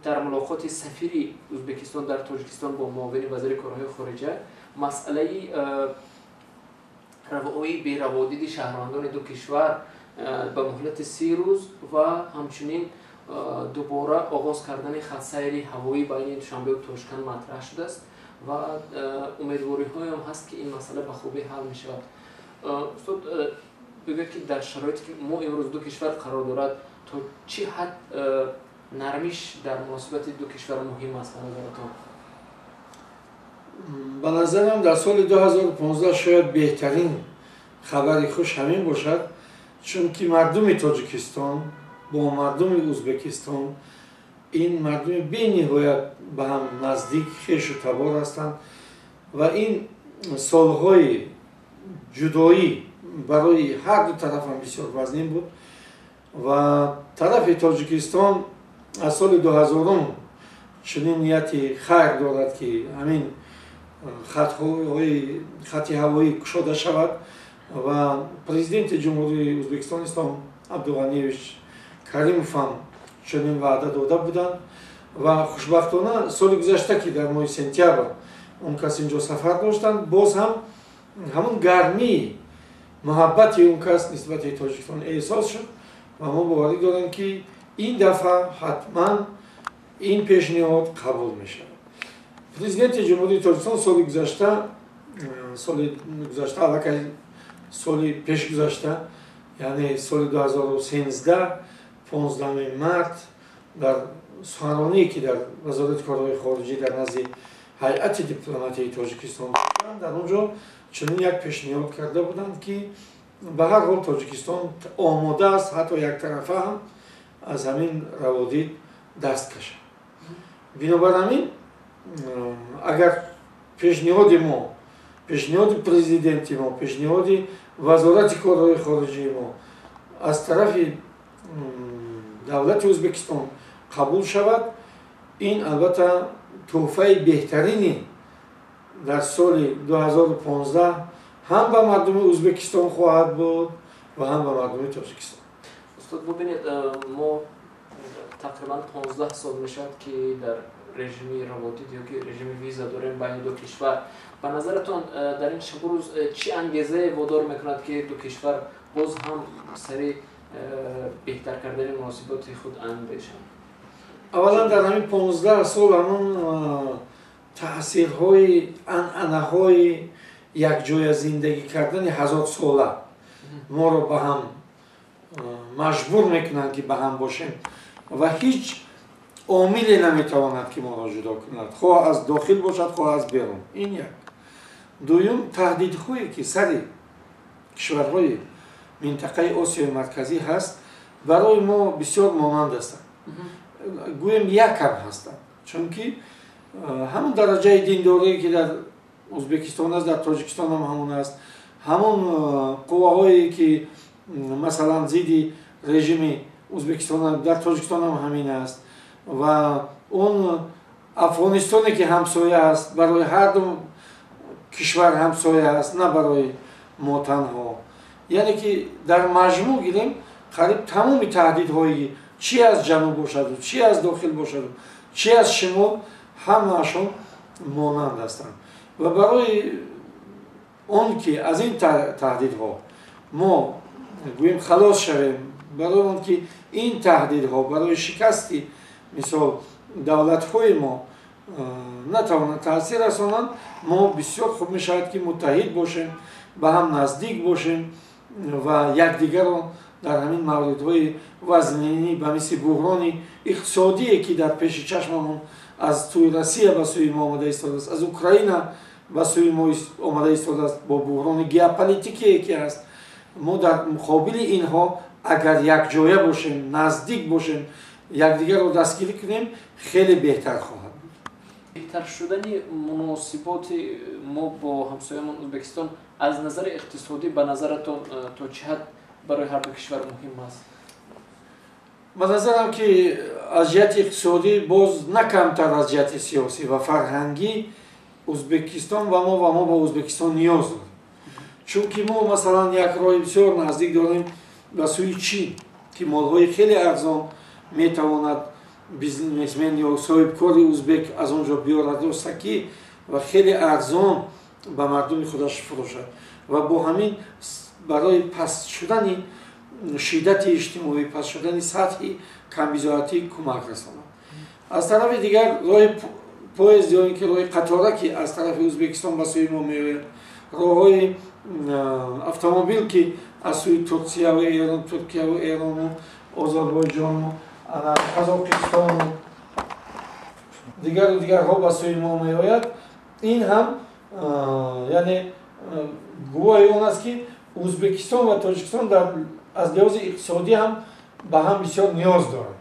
در ملاقات سفیر ازبکستان در تاجیکستان با معاون وزیر کارهای خارجه مسئله بی‌روادید شهروندان دو کشور به مهلت 30 روز و همچنین دوباره آغاز کردن خط سیر هوایی بین دوشنبه و تاشکند مطرح شده است و امیدواری های هم هست که این مسئله به خوبی حل می شود. استاد بگوید که در شرایطی که ما امروز دو کشور قرار دارد تا چی حد نرمیش در مناسبت دو کشور مهم است به نظرتان؟ به نظرم در سال 2015 شاید بهترین خبر خوش همین باشد، چون که مردم تاجیکستان با مردم ازبکستان این مردم بی نهایت به هم نزدیک خویش و تبار هستند و این سالهای جدایی برای هر دو طرف هم بسیار وزنین بود و طرف تاجیکستان از سال 2000 چنین نیتی خیر دارد که همین خط هوایی گشوده شود و پرزیدنت جمهوری ازبکستان اسلام عبدالغنیویچ کریموف هم چنین وعده داده بودند و خوشبختانه سال گذشته که در ماه سپتامبر اون کس اینجا سفر داشتند، باز هم همون گرمی محبت اون کس نسبت تاجیکستان احساس شد و ما باوری داریم که این دفعه حتما این پیشنهاد قبول میشه. پرزیدنت جمهوری تاجیکستان سال گذشته علاقه سال پیش گذشته یعنی سال 2013 15 مارت در سخنرانی که در وزارت کارهای خارجه در نزد هیئت دیپلماتی تاجیکستان در اونجا چنین یک پیشنهاد کرده بودند که به هر حال تاجیکستان آماده است حتی یک طرفه هم از همین روادید دست کشد. بنابراین اگر پیشنهاد ما، پیشنهاد پرزیدنت ما، پیشنهاد وزارت کارهای خارجه ما از طرف دولت ازبکستان قبول شود، این البته تحفه بهترینی در سال 2015 هم به مردم ازبکستان خواهد بود و هم به مردم تاجیکستان. استاد ببینید ما تقریبا 15 سال میشد که در رژیم روادید یا که رژیم ویزا داریم بین دو کشور. به نظرتان در این شب روز چی انگیزه وادار میکند که دو کشور باز هم سریع بهتر کردن مناسبات خود اندیشند؟ اولا در همین 15 سال همون تاثیرهای انعنه‌های یک جای زندگی کردن هزار ساله ما رو به هم مجبور میکنند که به هم باشیم و هیچ عاملی نمیتواند که ما را جدا کند، خواه از داخل باشد خواه از بیرون. این یک. دوم تهدیدهایی که سر کشورهای منطقه آسیای مرکزی هست برای ما بسیار مانند هستند، گویم یک هم هستند، چون که همون درجه دینداری که در ازبکستان است در تاجیکستان هم همون است، همون قواهایی که مثلا ضد رژیم ازبکستان در تاجیکستان هم همین است و اون افغانستانی که همسایه است برای هر دو کشور همسایه است، نه برای ما تنها. یعنی که در مجموع گیریم قریب تمام تهدیدهایی چی از جنوب باشد و چی از داخل باشد و چی از شمال همه‌شون مانند هستند و برای اون که از این تهدیدها ما گوییم خلاص شویم، برای اون که این تهدیدها برای شکستی مثال دولت‌های ما نتوانند تاثیر رسانند، ما بسیار خوب میشود که متحد باشیم، به هم نزدیک باشیم و یکدیگر را در همین موردهای وزنینی به مثل بحران اقتصادی که در پیش چشممون از توی روسیه به سوی ما آمده ایستاده است، از اوکراین به سوی ما آمده ایستاده است، با بحران ژئوپلیتیکی که است، ما در مقابل اینها اگر یک جایه باشیم، نزدیک باشیم، یکدیگر را دستگیری کنیم، خیلی بهتر خواهد بود. بهتر شدن مناسبات ما با همسایه‌مان ازبکستان از نظر اقتصادی به نظرتان تا چه حد برای هر دو کشور مهم است؟ به نظرم که از جهت اقتصادی باز نه کمتر از جهت سیاسی و فرهنگی ازبکستان و ما با ازبکستان نیاز داریم، چون که ما مثلا یک راه بسیار نزدیک داریم به سوی چین که مالهای خیلی ارزان میتواند бизнесмен ё соҳибкори узбек аз онҷо биёрад ростакӣ ва хеле арзон ба мардуми худаш фурӯшад ва бо ҳамин барои паст шудани шиддати иҷтимоӣ, паст шудани сатҳи камбизоатӣ кӯмак расонад. аз тарафи дигар роҳи поезд ё ин ки роҳи қатора ки аз тарафи ӯзбекистон ба сӯи мо меояд, роҳҳои автомобил ки аз сӯи Туркияву Эрон, Туркияву Эрону Озарбойҷону Қазоқистону дигару дигарҳо ба сӯи мо меояд, ин ҳам яъне гувоҳи он аст ки ӯзбекистон ва Тоҷикистон аз лиҳози иқтисодӣ ҳам ба ҳам бисёр ниёз доранд.